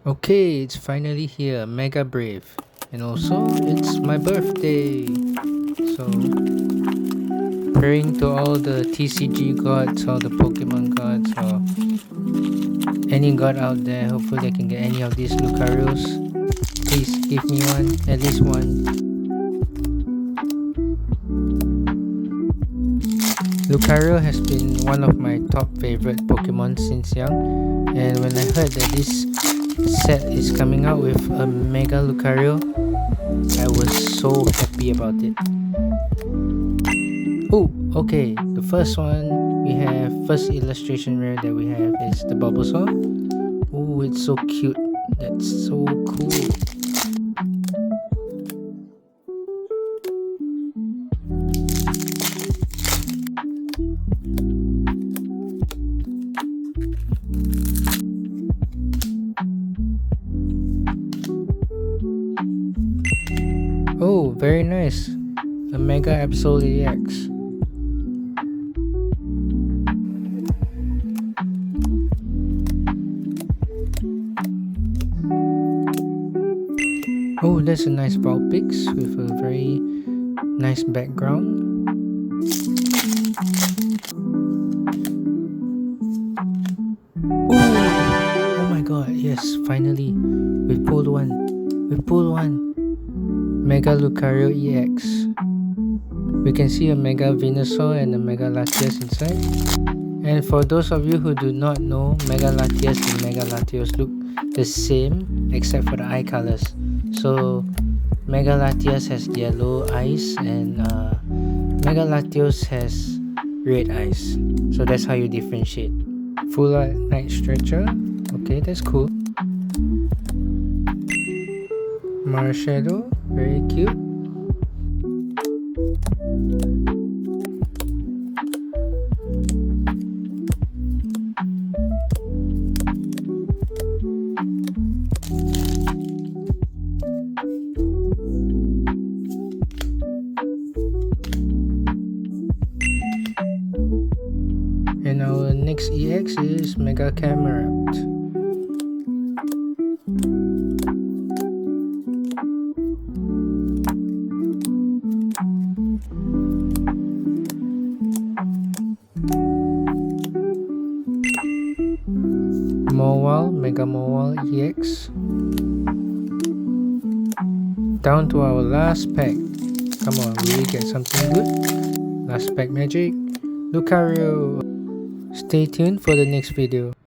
Okay, it's finally here, Megabrave. And also, it's my birthday. So, praying to all the TCG gods, all the Pokemon gods, or any god out there. Hopefully, I can get any of these Lucarios. Please give me one, at least one. Lucario has been one of my top favorite Pokemon since young, and when I heard that this set is coming out with a Mega Lucario, I was so happy about it. Oh, okay. The first one we have, first illustration rare that we have is the Bulbasaur. Oh, it's so cute. That's so cool. Oh, very nice. A Mega Absol EX. Oh, that's a nice Vulpix with a very nice background. Oh my god, yes, finally. We pulled one. We pulled one. Mega Lucario EX. We can see a Mega Venusaur and a Mega Latias inside. And for those of you who do not know, Mega Latias and Mega Latios look the same except for the eye colors. So Mega Latias has yellow eyes and Mega Latios has red eyes. So that's how you differentiate. Full Art Night Stretcher. Okay, that's cool. Marshadow, very cute. And our next EX is Mega Camerat. Mowal, Mega Mowal EX. Down to our last pack. Come on, will we get something good? Last pack magic. Lucario. Stay tuned for the next video.